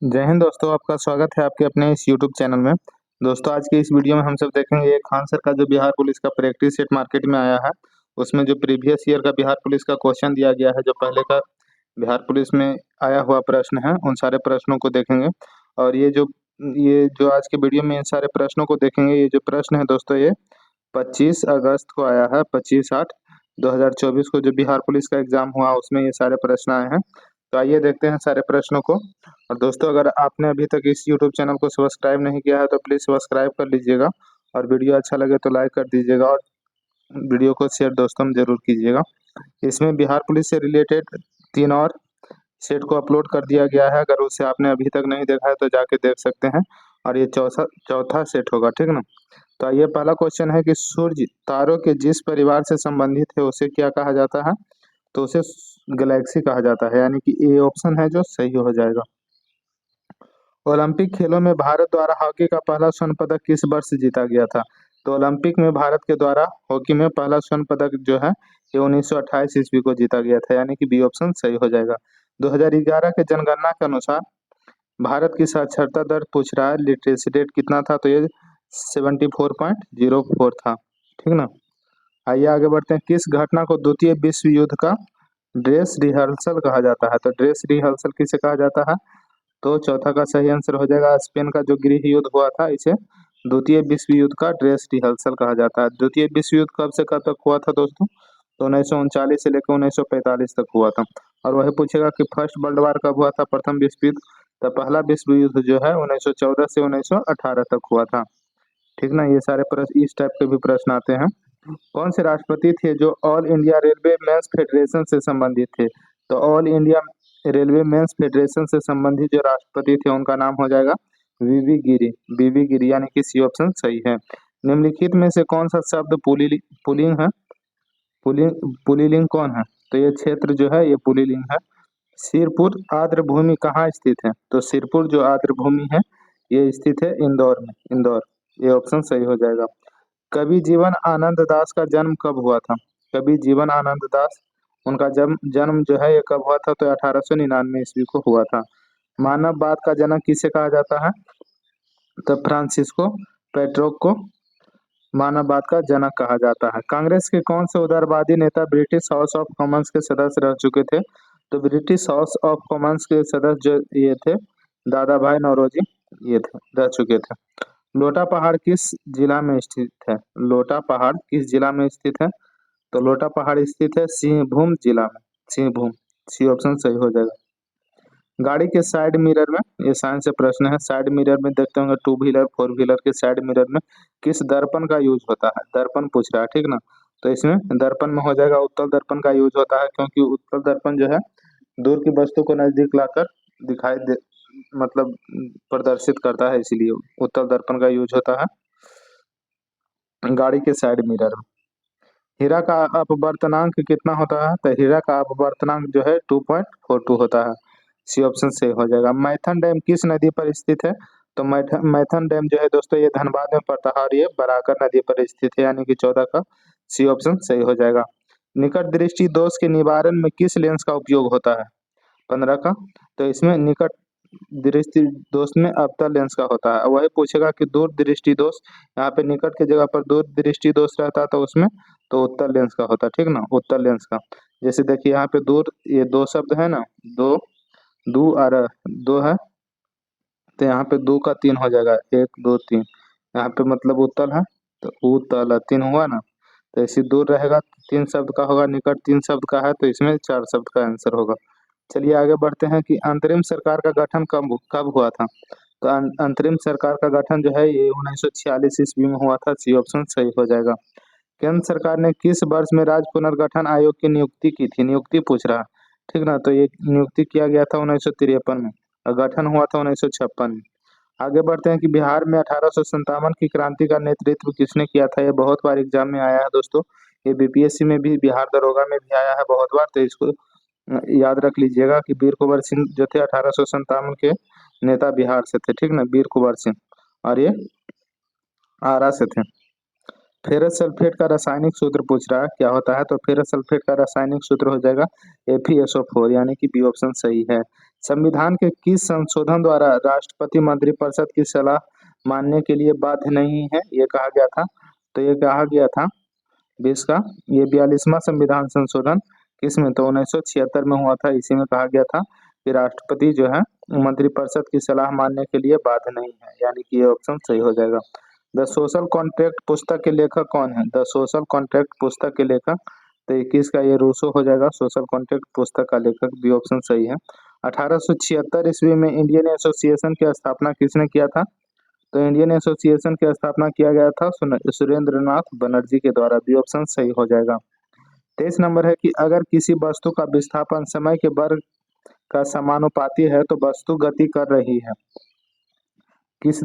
जय हिंद दोस्तों, आपका स्वागत है आपके अपने इस यूट्यूब चैनल में। दोस्तों, आज की इस वीडियो में हम सब देखेंगे ये खान सर का जो बिहार पुलिस का प्रैक्टिस सेट मार्केट में आया है, उसमें जो प्रीवियस ईयर का बिहार पुलिस का क्वेश्चन दिया गया है, जो पहले का बिहार पुलिस में आया हुआ प्रश्न है, उन सारे प्रश्नों को देखेंगे। और ये जो आज के वीडियो में इन सारे प्रश्नों को देखेंगे, ये जो प्रश्न है दोस्तों, ये 25 अगस्त को आया है, 25/8/2024 को जो बिहार पुलिस का एग्जाम हुआ उसमें ये सारे प्रश्न आए हैं। तो आइए देखते हैं सारे प्रश्नों को। और दोस्तों, अगर आपने अभी तक इस यूट्यूब चैनल को सब्सक्राइब नहीं किया है तो प्लीज़ सब्सक्राइब कर लीजिएगा, और वीडियो अच्छा लगे तो लाइक कर दीजिएगा, और वीडियो को शेयर दोस्तों में ज़रूर कीजिएगा। इसमें बिहार पुलिस से रिलेटेड 3 और सेट को अपलोड कर दिया गया है, अगर उसे आपने अभी तक नहीं देखा है तो जाके देख सकते हैं। और ये चौथा सेट होगा, ठीक ना। तो ये पहला क्वेश्चन है कि सूर्य तारों के जिस परिवार से संबंधित है उसे क्या कहा जाता है? तो उसे गैलेक्सी कहा जाता है, यानी कि ए ऑप्शन है जो सही हो जाएगा। ओलंपिक खेलों में भारत द्वारा हॉकी का पहला स्वर्ण पदक किस वर्ष जीता गया था? तो ओलंपिक में भारत के द्वारा हॉकी में पहला स्वर्ण पदक जो है ये 1928 ईस्वी को जीता गया था, यानी कि बी ऑप्शन सही हो जाएगा। 2011 के जनगणना के अनुसार भारत की साक्षरता दर पूछ रहा है, लिटरेसी रेट कितना था? तो ये 74.04 था, ठीक ना। आइए आगे बढ़ते हैं। किस घटना को द्वितीय विश्व युद्ध का ड्रेस रिहर्सल कहा जाता है? तो ड्रेस रिहर्सल किसे कहा जाता है? तो चौथा का सही आंसर हो जाएगा, स्पेन का जो गृह युद्ध हुआ था इसे द्वितीय विश्व युद्ध का ड्रेस रिहर्सल कहा जाता है। द्वितीय विश्व युद्ध कब से कब तक हुआ था दोस्तों? तो 1939 से लेकर 1945 तक हुआ था। और वही पूछेगा कि फर्स्ट वर्ल्ड वार कब हुआ था, प्रथम विश्व युद्ध? तो पहला विश्व युद्ध जो है 1914 से 1918 तक हुआ था, ठीक ना। ये सारे प्रश्न इस टाइप के भी प्रश्न आते हैं। कौन से राष्ट्रपति थे जो All India Railway Men's Federation से संबंधित थे? तो All India Railway Men's Federation से संबंधित जो राष्ट्रपति थे उनका नाम हो जाएगा वीवी गिरी। वीवी गिरी, यानी कि सी ऑप्शन सही है। निम्नलिखित में से कौन सा शब्द पुलिंग है? पुलिंग कौन है? तो ये क्षेत्र जो है ये पुलिंग है। सिरपुर आर्द्र भूमि कहाँ स्थित है? तो सिरपुर जो आर्द्र भूमि है ये स्थित है इंदौर में, इंदौर। ये ऑप्शन सही हो जाएगा। कवि जीवन आनंद दास का जन्म कब हुआ था? कवि जीवन आनंद दास, उनका जन्म जन्म जो है ये कब हुआ था? तो 1899 ईस्वी को हुआ था। मानववाद का जनक किसे कहा जाता है? तो फ्रांसिस्को पेट्रोक को मानववाद का जनक कहा जाता है। कांग्रेस के कौन से उदारवादी नेता ब्रिटिश हाउस ऑफ कॉमन्स के सदस्य रह चुके थे? तो ब्रिटिश हाउस ऑफ कॉमन्स के सदस्य जो ये थे दादा भाई नौरोजी, ये थे, रह चुके थे। लोटा पहाड़ किस जिला में स्थित है? लोटा पहाड़ किस जिला में स्थित है? तो लोटा पहाड़ स्थित है सिंहभूम जिला में, सिंहभूम। सी ऑप्शन सही हो जाएगा। गाड़ी के साइड मिरर में, ये साइंस से प्रश्न है, साइड मिरर में देखते होंगे टू व्हीलर फोर व्हीलर के साइड मिरर में किस दर्पण का यूज होता है? दर्पण पूछ रहा है, ठीक ना। तो इसमें दर्पण में हो जाएगा उत्तल दर्पण का यूज होता है, क्योंकि उत्तल दर्पण जो है दूर की वस्तु को नजदीक लाकर दिखाई दे, मतलब प्रदर्शित करता है, इसीलिए उत्तल दर्पण का यूज होता है गाड़ी के साइड मिरर में। हीरा का अपवर्तनांक कितना होता है? तो हीरा का अपवर्तनांक जो है 2.42 होता है। सी ऑप्शन से हो जाएगा। मैथन डैम किस नदी पर स्थित है? तो मैथन डैम जो है दोस्तों ये धनबाद में पड़ता है, और ये बराकर नदी पर स्थित है, यानी कि 14 का सी ऑप्शन सही हो जाएगा। निकट दृष्टि दोष के निवारण में किस लेंस का उपयोग होता है? 15 का। तो इसमें निकट दृष्टि दोष में अवतल लेंस का होता है। वही पूछेगा कि दूर दृष्टि दोष, यहाँ पे निकट की जगह पर दूर दृष्टि दोष रहता है, तो उसमें तो उत्तल लेंस का होता है, ठीक ना, उत्तल लेंस का। जैसे देखिए यहाँ पे दूर, ये दो शब्द है ना, दो, दो और दो है, तो यहाँ पे दो का तीन हो जाएगा, एक दो तीन। यहाँ पे मतलब उत्तल है, तो उत्तल तीन हुआ ना, तो ऐसे दूर रहेगा तीन शब्द का होगा, निकट तीन शब्द का है, तो इसमें चार शब्द का आंसर होगा। चलिए आगे बढ़ते हैं कि अंतरिम सरकार का गठन कब कब हुआ था? तो अंतरिम सरकार का गठन जो है ये 1946 ईस्वी में हुआ था। सी ऑप्शन सही हो जाएगा। केंद्र सरकार ने किस वर्ष में राज्य पुनर्गठन आयोग की नियुक्ति की थी? नियुक्ति पूछ रहा है, ठीक ना। तो ये नियुक्ति किया गया था 1953 में, और गठन हुआ था 1956 में। आगे बढ़ते हैं कि बिहार में 1857 की क्रांति का नेतृत्व किसने किया था? ये बहुत बार एग्जाम में आया है दोस्तों, ये बीपीएससी में भी, बिहार दरोगा में भी आया है बहुत बार, तो इसको याद रख लीजिएगा कि वीर कुंवर सिंह जो थे 1857 के नेता बिहार से थे, ठीक ना, वीर कुंवर सिंह, और ये आरा से थे। फेरस सल्फेट का रासायनिक सूत्र पूछ रहा है, क्या होता है? तो फेरस सल्फेट का रासायनिक सूत्र हो जाएगा FeSO4, यानी कि बी ऑप्शन सही है। संविधान के किस संशोधन द्वारा राष्ट्रपति मंत्रिपरिषद की सलाह मानने के लिए बाध्य नहीं है, ये कहा गया था। तो ये कहा गया था 20 का, ये 42वां संविधान संशोधन किसमें, तो 1976 में हुआ था। इसी में कहा गया था कि राष्ट्रपति जो है मंत्रिपरिषद की सलाह मानने के लिए बाध्य नहीं है, यानी कि ये ऑप्शन सही हो जाएगा। द सोशल कॉन्ट्रैक्ट पुस्तक के लेखक कौन है, द सोशल कॉन्ट्रैक्ट पुस्तक के लेखक, तो 21 का ये रूसो हो जाएगा। सोशल कॉन्ट्रैक्ट पुस्तक का लेखक भी ऑप्शन सही है। 1876 ईस्वी में इंडियन एसोसिएशन की स्थापना किसने किया था, तो इंडियन एसोसिएशन की स्थापना किया गया था सुरेंद्र नाथ बनर्जी के द्वारा, भी ऑप्शन सही हो जाएगा। 23 नंबर है कि अगर किसी वस्तु का विस्थापन समय के वर्ग का समानुपाती है तो वस्तु गति कर रही है, किस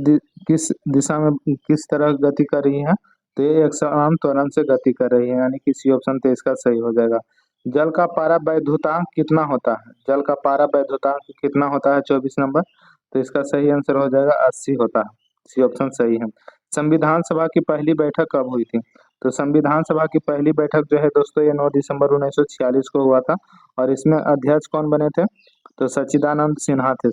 दिशा में, किस तरह गति कर रही है, तो ये एक समान त्वरण से गति कर रही है, यानी कि सी ऑप्शन 23 का सही हो जाएगा। जल का पारा वैद्युतांक कितना होता है, जल का पारा वैद्युतांक कितना होता है 24 नंबर, तो इसका सही आंसर हो जाएगा 80 होता है, सी ऑप्शन सही है। संविधान सभा की पहली बैठक कब हुई थी, तो संविधान सभा की पहली बैठक जो है दोस्तों ये 9 दिसंबर 1946 को हुआ था, और इसमें अध्यक्ष कौन बने थे, तो सच्चिदानंद सिन्हा थे।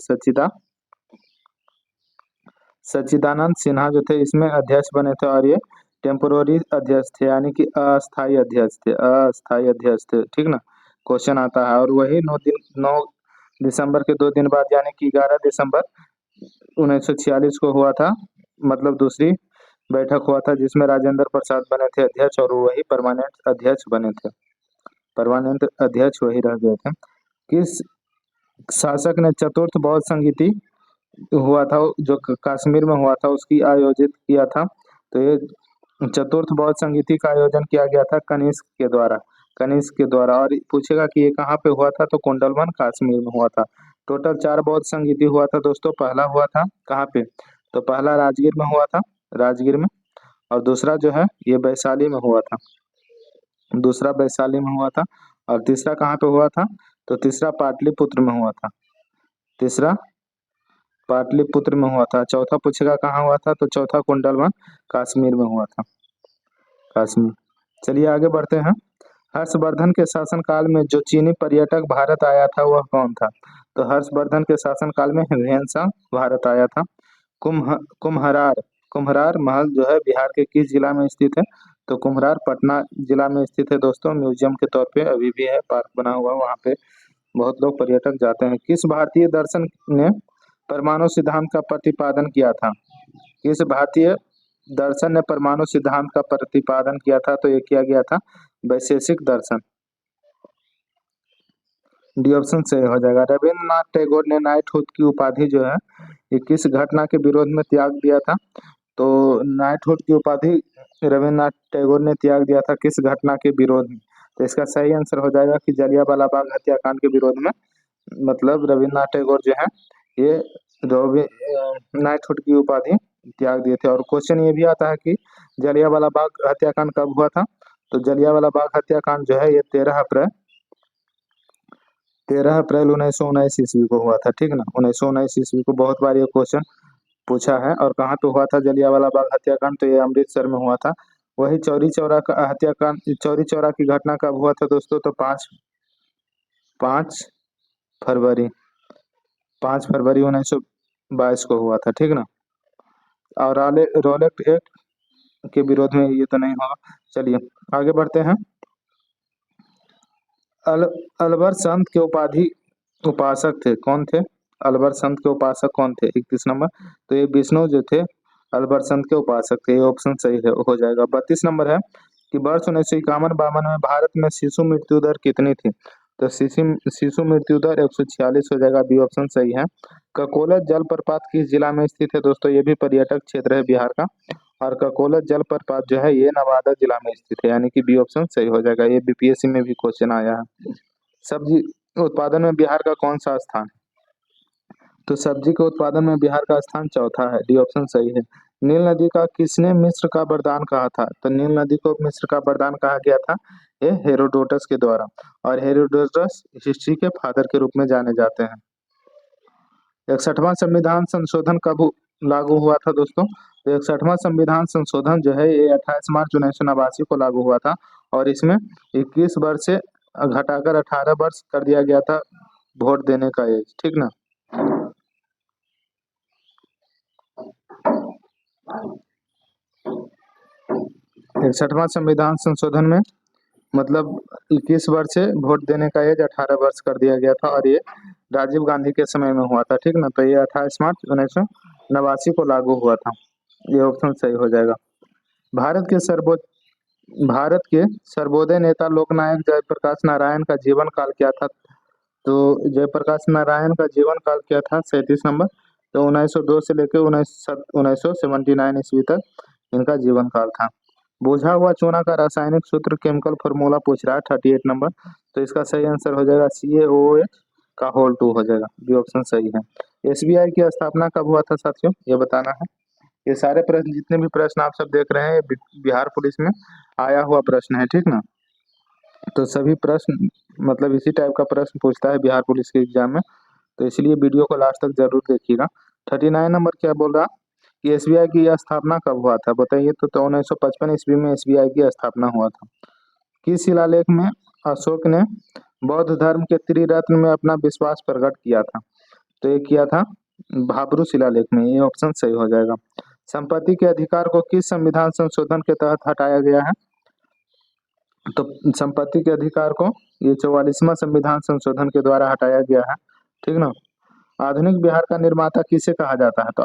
सच्चिदानंद सिन्हा जो थे इसमें अध्यक्ष बने थे, और ये टेम्पोररी अध्यक्ष थे, यानी कि अस्थायी अध्यक्ष थे, अस्थायी अध्यक्ष थे, ठीक ना, क्वेश्चन आता है। और वही 9 दिसंबर के 2 दिन बाद यानी कि 11 दिसंबर 1946 को हुआ था, मतलब दूसरी बैठक हुआ था जिसमें राजेंद्र प्रसाद बने थे अध्यक्ष, और वही परमानेंट अध्यक्ष बने थे, परमानेंट अध्यक्ष वही रह गए थे। किस शासक ने चतुर्थ बौद्ध संगीति हुआ था जो कश्मीर में हुआ था उसकी आयोजित किया था, तो ये चतुर्थ बौद्ध संगीति का आयोजन किया गया था कनिष्क के द्वारा, कनिष्क के द्वारा। और पूछेगा कि ये कहाँ पे हुआ था, तो कुंडलवन कश्मीर में हुआ था। टोटल 4 बौद्ध संगीति हुआ था दोस्तों, पहला हुआ था कहाँ पे, तो पहला राजगीर में हुआ था, राजगीर में, और दूसरा जो है ये वैशाली में हुआ था, दूसरा वैशाली में हुआ था, और तीसरा कहाँ पे हुआ था, तो तीसरा पाटलिपुत्र में हुआ था, तीसरा पाटलिपुत्र में हुआ था। चौथा पूछेगा कहाँ हुआ था, तो चौथा कुंडलवन कश्मीर में हुआ था, कश्मीर। चलिए आगे बढ़ते हैं। हर्षवर्धन के शासनकाल में जो चीनी पर्यटक भारत आया था वह कौन था, तो हर्षवर्धन के शासनकाल में ह्वेनसांग भारत आया था। कुम्हरार कुम्हरार महल जो है बिहार के किस जिला में स्थित है, तो कुम्हरार पटना जिला में स्थित है दोस्तों, म्यूजियम के तौर पे अभी भी है, पार्क बना हुआ, वहाँ पे बहुत लोग पर्यटक जाते हैं। किस भारतीय दर्शन ने परमाणु सिद्धांत का प्रतिपादन किया था, किस भारतीय दर्शन ने परमाणु सिद्धांत का प्रतिपादन किया था, तो ये किया गया था वैशेषिक दर्शन, डी ऑप्शन सही हो जाएगा। रविन्द्रनाथ टैगोर ने नाइटहुड की उपाधि जो है ये किस घटना के विरोध में त्याग दिया था, तो नाइटहुड की उपाधि रविन्द्रनाथ टैगोर ने त्याग दिया था किस घटना के विरोध में, तो इसका सही आंसर हो जाएगा कि जलियांवाला बाग हत्याकांड के विरोध में, मतलब रविन्द्रनाथ टैगोर जो है ये नाइटहुड की उपाधि त्याग दिए थे। और क्वेश्चन ये भी आता है कि जलियांवाला बाग हत्याकांड कब हुआ था, तो जलियांवाला बाग हत्याकांड जो है ये 13 अप्रैल 1919 ईस्वी को हुआ था, ठीक ना, 1919 ईस्वी को। बहुत बार ये क्वेश्चन पूछा है। और कहाँ पे हुआ था जलियांवाला बाग हत्याकांड, तो ये अमृतसर में हुआ था। वही चौरी चौरा का हत्याकांड, चौरी चौरा की घटना कब हुआ था दोस्तों, तो 5 फरवरी 1922 को हुआ था, ठीक ना। और रोलेट एक्ट के विरोध में ये तो नहीं होगा। चलिए आगे बढ़ते हैं। अलवर संत के उपासक थे, कौन थे, अलवर संत के उपासक कौन थे, 31 नंबर, तो ये विष्णु जो थे अलवर संत के उपासक थे, ये ऑप्शन सही है हो जाएगा। 32 नंबर है कि वर्ष 1951-52 में भारत में शिशु मृत्यु दर कितनी थी, तो शिशु मृत्यु दर 146 हो जाएगा, बी ऑप्शन सही है। ककोलत जलप्रपात किस जिला में स्थित है दोस्तों, ये भी पर्यटक क्षेत्र है बिहार का, और ककोलत जलप्रपात जो है ये नवादा जिला में स्थित है, यानी कि बी ऑप्शन सही हो जाएगा। ये बीपीएससी में भी क्वेश्चन आया है। सब्जी उत्पादन में बिहार का कौन सा स्थान है, तो सब्जी के उत्पादन में बिहार का स्थान चौथा है, डी ऑप्शन सही है। नील नदी का किसने मिस्र का वरदान कहा था, तो नील नदी को मिस्र का वरदान कहा गया था ये हेरोडोटस के द्वारा, और हेरोडोटस हिस्ट्री के फादर के रूप में जाने जाते हैं। 61वां संविधान संशोधन कब लागू हुआ था दोस्तों, तो 61वां संविधान संशोधन जो है ये 28 मार्च 1989 को लागू हुआ था, और इसमें 21 वर्ष से घटाकर 18 वर्ष कर दिया गया था वोट देने का एज, ठीक ना। 61वां संविधान संशोधन में मतलब 21 वर्ष से वोट देने का एज 18 वर्ष कर दिया गया था और ये राजीव गांधी के समय में हुआ था, ठीक ना। तो ये 28 मार्च 1989 को लागू हुआ था। ये ऑप्शन सही हो जाएगा। भारत के सर्वोदय नेता लोकनायक जयप्रकाश नारायण का जीवन काल क्या था? तो जयप्रकाश नारायण का जीवन काल क्या था? 37 नंबर। तो 1902 से लेकर 1979 ईस्वी तक इनका जीवन काल था। बुझा हुआ चूना का रासायनिक सूत्र केमिकल फॉर्मूला पूछ रहा है 38 नंबर। तो इसका सही आंसर हो जाएगा CaOH का होल 2 हो जाएगा। बी ऑप्शन सही है। SBI की स्थापना कब हुआ था साथियों? ये बताना है। ये सारे प्रश्न, जितने भी प्रश्न आप सब देख रहे हैं, ये बिहार पुलिस में आया हुआ प्रश्न है, ठीक ना। तो सभी प्रश्न मतलब इसी टाइप का प्रश्न पूछता है बिहार पुलिस के एग्जाम में, तो इसलिए वीडियो को लास्ट तक जरूर देखिएगा। 39 नंबर क्या बोल रहा कि SBI की यह स्थापना कब हुआ था? बताइए। तो 1955 ईस्वी में SBI की स्थापना हुआ था। किस शिलालेख में अशोक ने बौद्ध धर्म के त्रिरत्न में अपना विश्वास प्रकट किया था? तो ये किया था भाब्रू शिलालेख में। ये ऑप्शन सही हो जाएगा। संपत्ति के अधिकार को किस संविधान संशोधन के तहत हटाया गया है? तो संपत्ति के अधिकार को ये 44वां संविधान संशोधन के द्वारा हटाया गया है, ठीक ना। आधुनिक बिहार का निर्माता किसे कहा जाता है? तो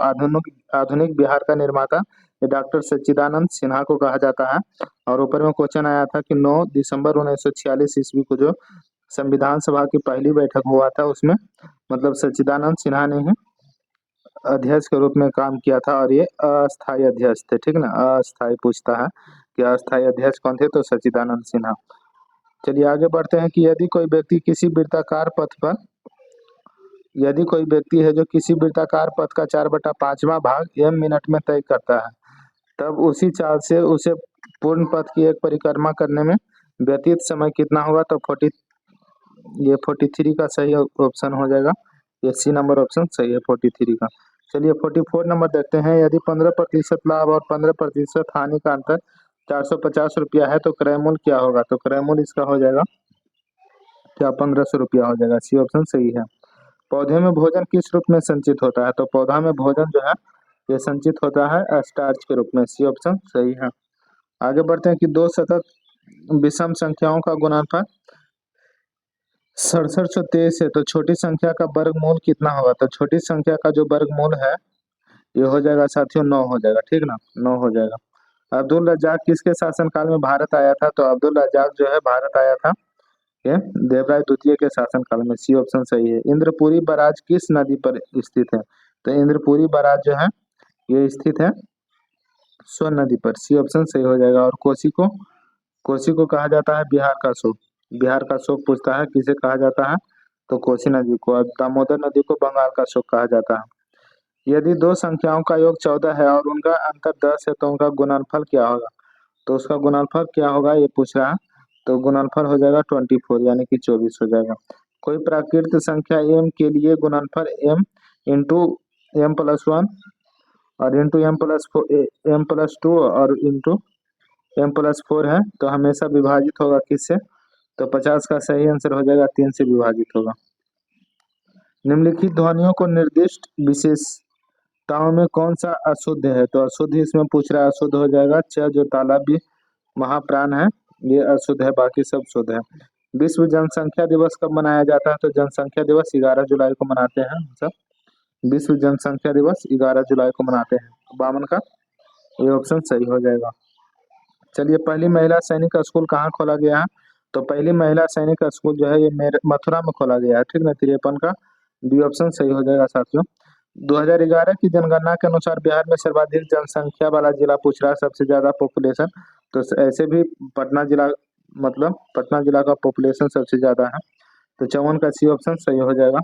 आधुनिक बिहार का निर्माता ये डॉक्टर सच्चिदानंद सिन्हा को कहा जाता है। और ऊपर में क्वेश्चन आया था कि 9 दिसंबर 1946 ईस्वी को जो संविधान सभा की पहली बैठक हुआ था, उसमें मतलब सच्चिदानंद सिन्हा ने ही अध्यक्ष के रूप में काम किया था और ये अस्थायी अध्यक्ष थे, ठीक ना। अस्थायी पूछता है कि अस्थायी अध्यक्ष कौन थे? तो सच्चिदानंद सिन्हा। चलिए आगे बढ़ते हैं कि यदि कोई व्यक्ति किसी वृत्ताकार पथ का 4/5वां भाग m मिनट में तय करता है, तब उसी चाल से उसे पूर्ण पथ की एक परिक्रमा करने में व्यतीत समय कितना होगा? तो 43 का सही ऑप्शन हो जाएगा। ये C नंबर ऑप्शन सही है 43 का। चलिए 44 नंबर देखते हैं। यदि 15% लाभ और 15% हानि का अंतर 450 रुपया है तो क्रय मूल्य क्या होगा? तो क्रय मूल्य इसका हो जाएगा क्या? 1500 रुपया हो जाएगा। C ऑप्शन सही है। पौधे में भोजन किस रूप में संचित होता है? तो पौधा में भोजन जो है ये संचित होता है स्टार्च के रूप में। C ऑप्शन सही है। आगे बढ़ते हैं कि दो सतत विषम संख्याओं का गुणनफल 6723 है, तो छोटी संख्या का वर्गमूल कितना होगा? तो छोटी संख्या का जो वर्गमूल है ये हो जाएगा साथियों 9 हो जाएगा, ठीक ना। 9 हो जाएगा। अब्दुल रज्जाक किसके शासनकाल में भारत आया था? तो अब्दुल रज्जाक जो है भारत आया था ये देवराय द्वितीय के शासनकाल में। C ऑप्शन सही है। इंद्रपुरी बराज किस नदी पर स्थित है? तो इंद्रपुरी बराज जो है ये स्थित है सोन नदी पर। C ऑप्शन सही हो जाएगा। और कोसी को कहा जाता है बिहार का शोक। बिहार का शोक पूछता है किसे कहा जाता है? तो कोसी नदी को। और दामोदर नदी को बंगाल का शोक कहा जाता है। यदि दो संख्याओं का योग 14 है और उनका अंतर 10 है तो उनका गुणनफल क्या होगा? तो उसका गुणनफल क्या होगा ये पूछ रहा है। तो गुणनफल हो जाएगा 24 यानी कि 24 हो जाएगा। कोई प्राकृत संख्या m के लिए गुणनफल m इंटू m+1 और इंटू m+2 और इंटू m+4 है, तो हमेशा विभाजित होगा किससे? तो 50 का सही आंसर हो जाएगा 3 से विभाजित होगा। निम्नलिखित ध्वनियों को निर्दिष्ट विशेषताओं में कौन सा अशुद्ध है? तो अशुद्ध इसमें पूछ रहा है, अशुद्ध हो जाएगा च जो तालाबी महाप्राण है ये अशुद्ध है, बाकी सब शुद्ध है। विश्व जनसंख्या दिवस कब मनाया जाता है? तो जनसंख्या दिवस 11 जुलाई को मनाते हैं हम सब। विश्व जनसंख्या दिवस 11 जुलाई को मनाते हैं। 52 का ये ऑप्शन सही हो जाएगा। चलिए पहली महिला सैनिक स्कूल कहाँ खोला गया है? तो पहली महिला सैनिक स्कूल जो है ये मथुरा में खोला गया है, ठीक ना। 53 का बी ऑप्शन सही हो जाएगा साथियों। 2011 की जनगणना के अनुसार बिहार में सर्वाधिक जनसंख्या वाला जिला पूछ रहा है, सबसे ज्यादा पॉपुलेशन। तो ऐसे भी पटना जिला मतलब पटना जिला का पॉपुलेशन सबसे ज्यादा है, तो 54 का C ऑप्शन सही हो जाएगा।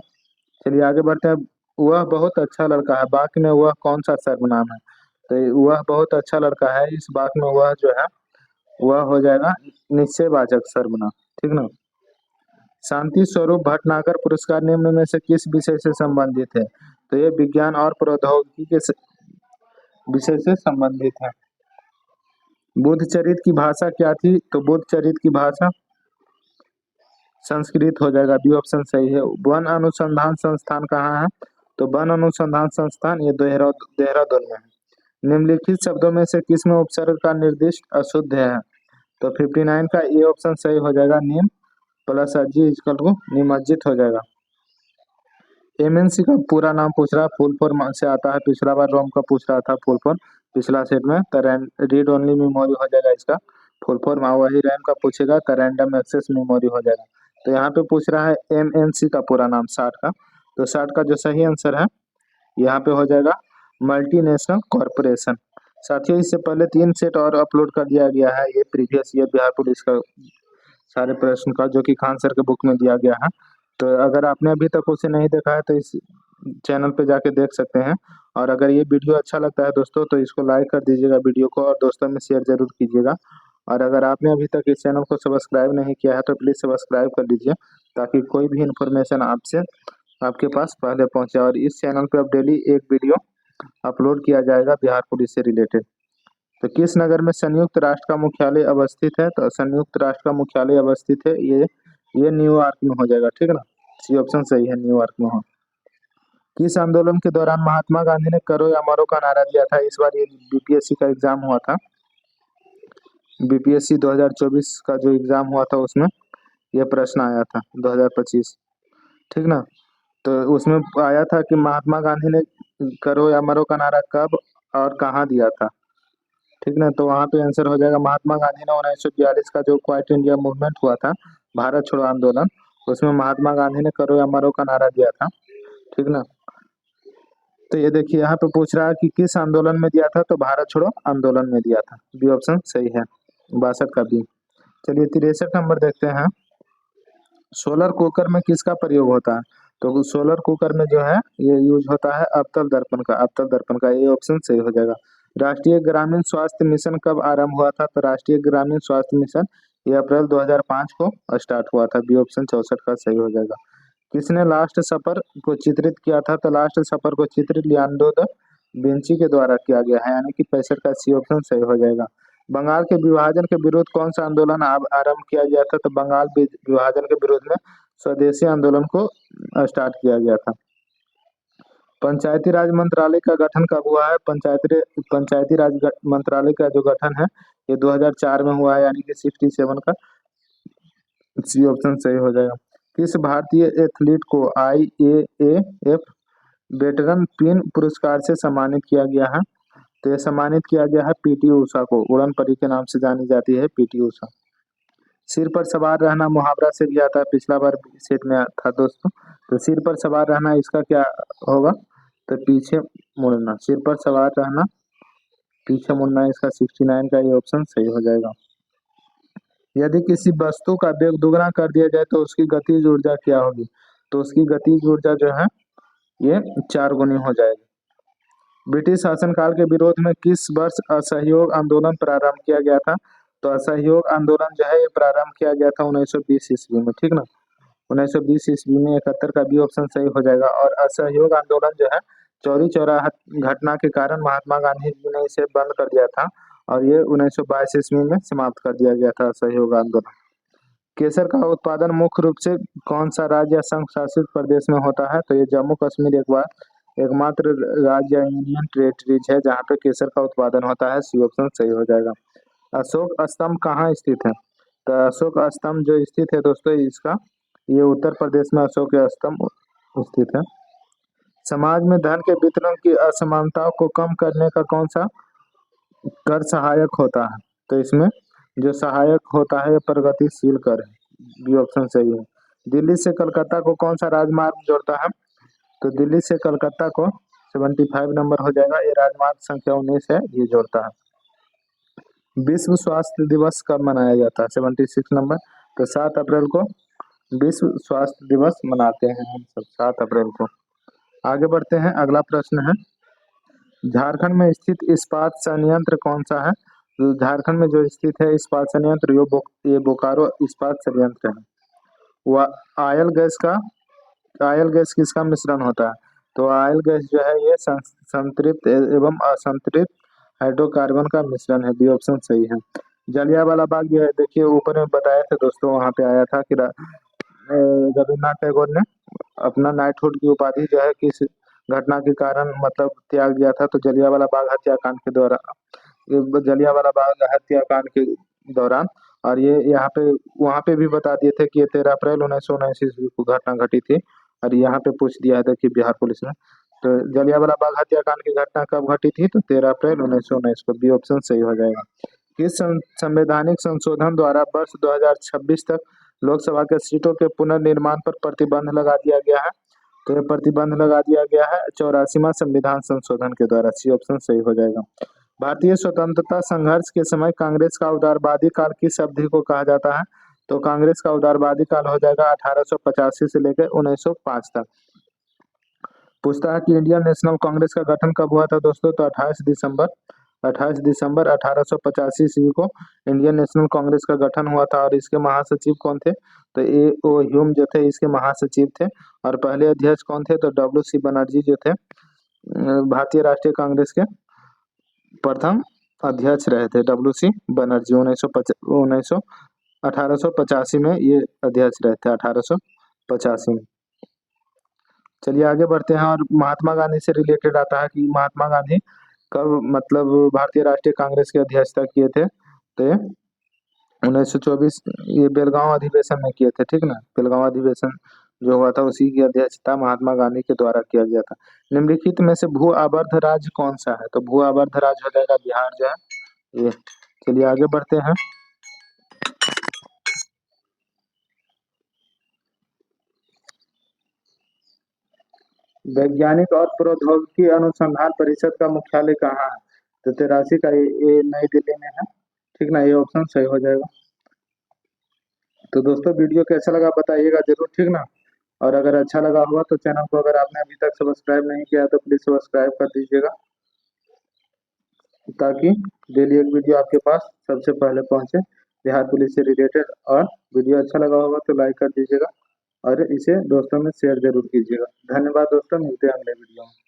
चलिए आगे बढ़ते हैं। वह बहुत अच्छा लड़का है वाक्य में वह कौन सा सर्वनाम है? तो वह बहुत अच्छा लड़का है, इस वाक्य में वह जो है वह हो जाएगा निश्चयवाचक सर्वनाम, ठीक ना। शांति स्वरूप भटनागर पुरस्कार निम्न में से किस विषय से संबंधित है? तो ये विज्ञान और प्रौद्योगिकी के विषय से संबंधित है। बुद्ध चरित की भाषा क्या थी? तो बुद्ध चरित की भाषा संस्कृत हो जाएगा। बी ऑप्शन सही है। वन अनुसंधान संस्थान कहाँ है? तो वन अनुसंधान संस्थान ये देहरादून में है। निम्नलिखित शब्दों में से किसमें उपसर्ग का निर्दिष्ट अशुद्ध है? तो 59 का ए ऑप्शन सही हो जाएगा, निम प्लस अजी इजकल को निमज्जित हो जाएगा। एमएनसी का पूरा नाम पूछ रहा है, फुल फॉर्म से आता है, पिछला बार रोम का पूछ रहा था फुल फॉर्म पिछला सेट में, तो रीड ओनली मेमोरी हो जाएगा इसका फुल फॉर्म, वही रैम का पूछेगा तो रैंडम एक्सेस मेमोरी हो जाएगा। तो यहाँ पे पूछ रहा है एमएनसी का पूरा नाम 60 का, तो 60 का जो सही आंसर है यहाँ पे हो जाएगा मल्टीनेशनल कॉरपोरेशन। साथियों इससे पहले 3 सेट और अपलोड कर दिया गया है, ये प्रीवियस ईयर बिहार पुलिस का सारे प्रश्न का, जो कि खान सर के बुक में दिया गया है। तो अगर आपने अभी तक उसे नहीं देखा है तो इस चैनल पे जाके देख सकते हैं। और अगर ये वीडियो अच्छा लगता है दोस्तों तो इसको लाइक कर दीजिएगा वीडियो को, और दोस्तों में शेयर जरूर कीजिएगा। और अगर आपने अभी तक इस चैनल को सब्सक्राइब नहीं किया है तो प्लीज़ सब्सक्राइब कर लीजिए, ताकि कोई भी इन्फॉर्मेशन आपसे आपके पास पहले पहुंचे। और इस चैनल पे अब डेली एक वीडियो अपलोड किया जाएगा बिहार पुलिस से रिलेटेड। तो किस नगर में संयुक्त राष्ट्र का मुख्यालय अवस्थित है? तो संयुक्त राष्ट्र का मुख्यालय अवस्थित है ये न्यूयॉर्क में हो जाएगा, ठीक है ना, सी ऑप्शन सही है, न्यूयॉर्क में हो। किस आंदोलन के दौरान महात्मा गांधी ने करो या मरो का नारा दिया था? इस बार ये बीपीएससी का एग्जाम हुआ था, बीपीएससी 2024 का जो एग्जाम हुआ था उसमें ये प्रश्न आया था 2025, ठीक ना। तो उसमें आया था कि महात्मा गांधी ने करो या मरो का नारा कब और कहाँ दिया था, ठीक ना। तो वहाँ पे आंसर हो जाएगा महात्मा गांधी ने 1942 का जो क्वाइट इंडिया मूवमेंट हुआ था, भारत छोड़ो आंदोलन, उसमें महात्मा गांधी ने करो या मरो का नारा दिया था, ठीक ना। तो ये देखिए यहाँ पे पूछ रहा है कि किस आंदोलन में दिया था, तो भारत छोड़ो आंदोलन में दिया था, बी ऑप्शन सही है, 62 का बी। चलिए 63 नंबर देखते हैं। सोलर कुकर में किसका प्रयोग होता है? तो सोलर कुकर में जो है ये यूज होता है अवतल दर्पण का, अवतल दर्पण का, ये ऑप्शन सही हो जाएगा। राष्ट्रीय ग्रामीण स्वास्थ्य मिशन कब आरंभ हुआ था? तो राष्ट्रीय ग्रामीण स्वास्थ्य मिशन ये अप्रैल 2005 को स्टार्ट हुआ था, बी ऑप्शन 64 का सही हो जाएगा। किसने लास्ट सफर को चित्रित किया था? तो लास्ट सफर को चित्रित लियोनार्डो दा विंची के द्वारा किया गया है, यानी कि 65 का सी ऑप्शन सही हो जाएगा। बंगाल के विभाजन के विरुद्ध कौन सा आंदोलन आरंभ किया गया था? तो बंगाल विभाजन के विरुद्ध में स्वदेशी आंदोलन को स्टार्ट किया गया था। पंचायती राज मंत्रालय का गठन कब हुआ है? पंचायती राज मंत्रालय का जो गठन है ये 2004 में हुआ है, यानी कि 67 का सी ऑप्शन सही हो जाएगा। किस भारतीय एथलीट को IAAF वेटरन पिन पुरस्कार से सम्मानित किया गया है? तो ये सम्मानित किया गया है पीटी उषा को, उड़न परी के नाम से जानी जाती है पीटी उषा। सिर पर सवार रहना मुहावरा से भी आता है, पिछला बार सेट में था दोस्तों। तो सिर पर सवार रहना इसका क्या होगा? तो पीछे मुड़ना, सिर पर सवार रहना पीछे मुड़ना, इसका 69 का ये ऑप्शन सही हो जाएगा। यदि किसी वस्तु का वेग दुगना कर दिया जाए तो उसकी गतिज ऊर्जा क्या होगी? तो उसकी गतिज ऊर्जा जो है ये 4 गुनी हो जाएगी। ब्रिटिश शासनकाल के विरोध में किस वर्ष असहयोग आंदोलन प्रारंभ किया गया था? तो असहयोग आंदोलन जो है ये प्रारंभ किया गया था 1920 ईस्वी में, ठीक ना, 1920 ईस्वी में, 71 का बी ऑप्शन सही हो जाएगा। और असहयोग आंदोलन जो है चौरी चौरा घटना के कारण महात्मा गांधी जी ने इसे बंद कर दिया था, और ये 1922 ईस्वी में समाप्त कर दिया गया था असहयोग आंदोलन। केसर का उत्पादन मुख्य रूप से कौन सा राज्य या संघ शासित प्रदेश में होता है? तो ये जम्मू कश्मीर एकमात्र राज्य या यूनियन टेरिटरीज है जहाँ पे केसर का उत्पादन होता है, सी ऑप्शन सही हो जाएगा। अशोक स्तंभ कहाँ स्थित है? तो अशोक स्तंभ जो स्थित है दोस्तों इसका ये उत्तर प्रदेश में अशोक स्तंभ स्थित है। समाज में धन के वितरण की असमानताओं को कम करने का कौन सा कर सहायक होता है? तो इसमें जो सहायक होता है प्रगतिशील कर है, बी ऑप्शन सही है। दिल्ली से कलकत्ता को कौन सा राजमार्ग जोड़ता है? तो दिल्ली से कलकत्ता को 75 नंबर हो जाएगा, ये राजमार्ग संख्या 19 है, ये जोड़ता है। विश्व स्वास्थ्य दिवस कब मनाया जाता है? 76 नंबर, तो 7 अप्रैल को विश्व स्वास्थ्य दिवस मनाते हैं हम सब, 7 अप्रैल को। आगे बढ़ते हैं, अगला प्रश्न है झारखंड में स्थित इस्पात संयंत्र कौन सा है? तो झारखंड में जो स्थित है इस्पात संयंत्र ये बोकारो इस्पात संयंत्र है। वह आयल गैस किसका मिश्रण होता है? तो आयल गैस जो है ये संतृप्त एवं असंतृप्त हाइड्रोकार्बन का मिश्रण है, बी ऑप्शन सही है। जलियांवाला बाग जो है देखिए ऊपर में बताया था दोस्तों, वहां पे आया था कि रविन्द्रनाथ टैगोर ने अपना नाइटहुड की उपाधि जो है किस घटना के कारण मतलब त्याग दिया था, तो जलियांवाला बाग हत्याकांड के द्वारा, जलियांवाला बाग हत्याकांड के दौरान। और ये यहाँ पे वहाँ पे भी बता दिए थे कि ये 13 अप्रैल 1979 को घटना घटी थी। और यहाँ पे पूछ दिया था कि बिहार पुलिस ने, तो जलियांवाला बाग हत्याकांड की घटना कब घटी थी, तो 13 अप्रैल 1979 को। बी ऑप्शन सही हो जाएगा। किस संवैधानिक संशोधन द्वारा वर्ष 2026 तक लोकसभा के सीटों के पुनर्निर्माण पर प्रतिबंध लगा दिया गया है, तो ये प्रतिबंध लगा दिया गया है 84वां संविधान संशोधन के द्वारा। सी ऑप्शन सही हो जाएगा। भारतीय स्वतंत्रता संघर्ष के समय कांग्रेस का उदारवादी काल किस अवधि को कहा जाता है, तो कांग्रेस का उदारवादी काल हो जाएगा 1885 से लेकर 1905 तक। पूछता है कि इंडियन नेशनल कांग्रेस का गठन कब हुआ था दोस्तों, तो 28 दिसंबर 1885 ईस्वी को इंडियन नेशनल कांग्रेस का गठन हुआ था। और इसके महासचिव कौन थे, तो ए ओ ह्यूम जो थे इसके महासचिव थे। और पहले अध्यक्ष कौन थे, तो डब्ल्यू सी बनर्जी जो थे भारतीय राष्ट्रीय कांग्रेस के प्रथम अध्यक्ष रहे थे। डब्ल्यू सी बनर्जी 1885 में ये अध्यक्ष रहे थे, 1885 में। चलिए आगे बढ़ते हैं। और महात्मा गांधी से रिलेटेड आता है कि महात्मा गांधी कब मतलब भारतीय राष्ट्रीय कांग्रेस की अध्यक्षता किए थे, तो 1924 ये बेलगांव अधिवेशन में किए थे, ठीक ना। बेलगांव अधिवेशन जो हुआ था उसी की अध्यक्षता महात्मा गांधी के द्वारा किया गया था। निम्नलिखित में से भू आबद्ध राज्य कौन सा है, तो भू आबद्ध राज्य हो जाएगा बिहार जो है ये। चलिए आगे बढ़ते हैं। वैज्ञानिक और प्रौद्योगिकी अनुसंधान परिषद का मुख्यालय कहाँ है, तो 83 का ये नई दिल्ली में है, ठीक ना। ये ऑप्शन सही हो जाएगा। तो दोस्तों वीडियो कैसा लगा बताइएगा जरूर, ठीक ना। और अगर अच्छा लगा हुआ तो चैनल को अगर आपने अभी तक सब्सक्राइब नहीं किया तो प्लीज सब्सक्राइब कर दीजिएगा, ताकि डेली एक वीडियो आपके पास सबसे पहले पहुंचे बिहार पुलिस से रिलेटेड। और वीडियो अच्छा लगा होगा तो लाइक कर दीजिएगा और इसे दोस्तों में शेयर जरूर कीजिएगा। धन्यवाद दोस्तों, मिलते हैं अगले वीडियो में।